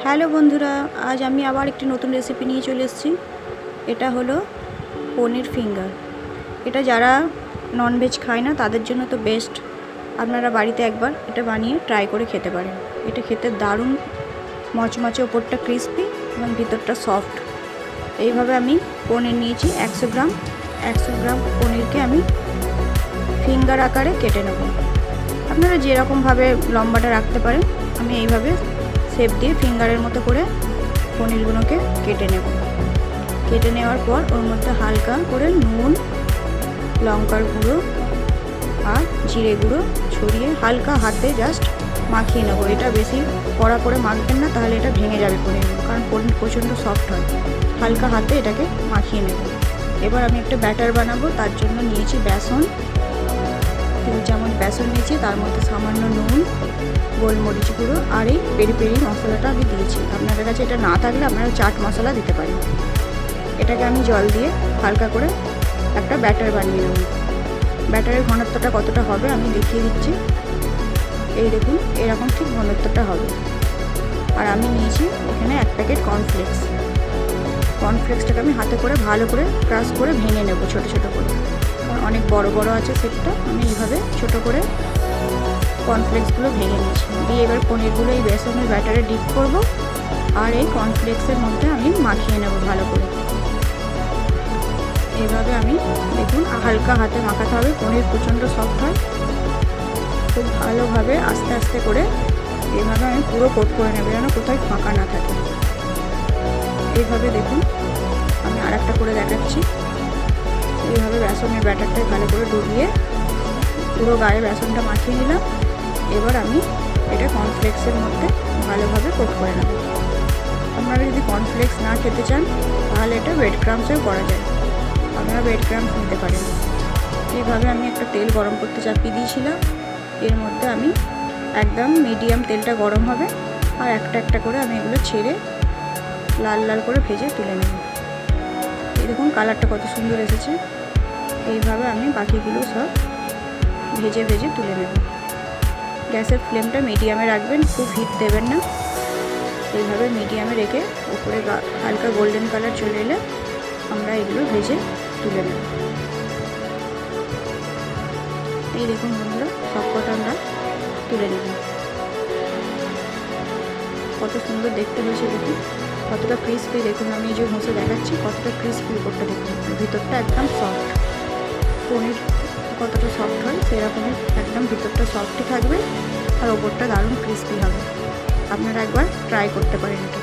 Hello বন্ধুরা, আজ আমি আবার একটি নতুন রেসিপি নিয়ে চলে এসেছি। এটা হলো পনির ফিঙ্গার। এটা যারা ননভেজ খায় না তাদের জন্য তো বেস্ট। আপনারা বাড়িতে একবার এটা বানিয়ে ট্রাই করে খেতে পারেন। এটা খেতে দারুণ মচমচে, ওপরটা ক্রিস্পি এবং ভিতরটা সফট। এইভাবে আমি পনির নিয়েছি 100 গ্রাম। 100 গ্রাম পনিরকে আমি ফিঙ্গার আকারে কেটে নেব। আপনারা যেরকমভাবে লম্বাটা রাখতে পারেন, আমি এইভাবে শেপ দিয়ে ফিঙ্গারের মতো করে পনিরগুলোকে কেটে নেব। কেটে নেওয়ার পর ওর মধ্যে হালকা করে নুন, লঙ্কার গুঁড়ো আর জিরে গুঁড়ো ছড়িয়ে হালকা হাতে জাস্ট মাখিয়ে নেব। এটা বেশি কড়া করে মাখবেন না, তাহলে এটা ভেঙে যাবে পনিরগুলো, কারণ পনির প্রচণ্ড সফট হয়। হালকা হাতে এটাকে মাখিয়ে নেব। এবার আমি একটা ব্যাটার বানাবো। তার জন্য নিয়েছি বেসন, 3 চামচ বেসন নিয়েছি। তার মধ্যে সামান্য নুন, গোলমরিচ গুঁড়ো আর এই পেরি পেরি মশলাটা আমি দিয়েছি। আপনাদের কাছে এটা না থাকলে আপনারা চাট মশলা দিতে পারেন। এটাকে আমি জল দিয়ে হালকা করে একটা ব্যাটার বানিয়ে নেব। ব্যাটারের ঘনত্বটা কতটা হবে আমি দেখিয়ে দিচ্ছি। এই দেখুন, এরকম ঠিক ঘনত্বটা হবে। আর আমি নিয়েছি এখানে 1 প্যাকেট কর্নফ্লেক্স। কর্নফ্লেক্সটাকে আমি হাতে করে ভালো করে ক্রাশ করে ভেঙে নেব ছোটো ছোটো করে, কারণ অনেক বড় বড় আছে সেটটা। আমি এইভাবে ছোটো করে কর্নফ্লেক্সগুলো ভেঙে নিয়েছি। দিয়ে এবার পনিরগুলো এই বেসনের ব্যাটারে ডিপ করব আর এই কর্নফ্লেক্সের মধ্যে আমি মাখিয়ে নেব ভালো করে। এইভাবে আমি দেখুন হালকা হাতে মাখাতে হবে। পনির প্রচণ্ড সফট হয়। খুব ভালোভাবে আস্তে আস্তে করে এইভাবে আমি পুরো কোট করে নেব, যেন কোথায় ফাঁকা না থাকে। এইভাবে দেখুন, আমি আর একটা করে দেখাচ্ছি। এইভাবে বেসনের ব্যাটারটায় ভালো করে ডুবিয়ে পুরো গায়ে বেসনটা মাখিয়ে নিলাম। এবার আমি এটা কর্নফ্লেক্সের মধ্যে ভালোভাবে কোট করে নেব। আপনারা যদি কর্নফ্লেক্স না খেতে চান তাহলে এটা ব্রেড ক্রাম্বসেও করা যায়। আপনারা ব্রেড ক্রাম্বস নিতে পারেন। এইভাবে আমি একটা তেল গরম করতে চাপিয়ে দিয়েছিলাম। এর মধ্যে আমি একদম মিডিয়াম তেলটা গরম হবে, আর একটা একটা করে আমি এগুলো ছেড়ে লাল লাল করে ভেজে তুলে নেব। এই দেখুন কালারটা কত সুন্দর এসেছে। এইভাবে আমি বাকিগুলো সব ভেজে ভেজে তুলে নেব। গ্যাসের ফ্লেমটা মিডিয়ামে রাখবেন, খুব হিট দেবেন না। এইভাবে মিডিয়ামে রেখে উপরে হালকা গোল্ডেন কালার চলে এলে আমরা এগুলো ভেজে তুলে নেব। এই দেখুন বন্ধুরা, সবকটা আমরা তুলে নেব। কত সুন্দর দেখতে হয়েছে দেখুন, কতটা ক্রিস্পি। দেখুন আমি এই যে ঘষে দেখাচ্ছি কতটা ক্রিস্পি। উপরটা দেখুন, ভিতরটা একদম সফট। পনির কতটা সফট হয় সেরকমই একদম ভিতরটা সফটই থাকবে, আর ওপরটা দারুণ ক্রিস্পি হবে। আপনারা একবার ট্রাই করতে পারেন এটা।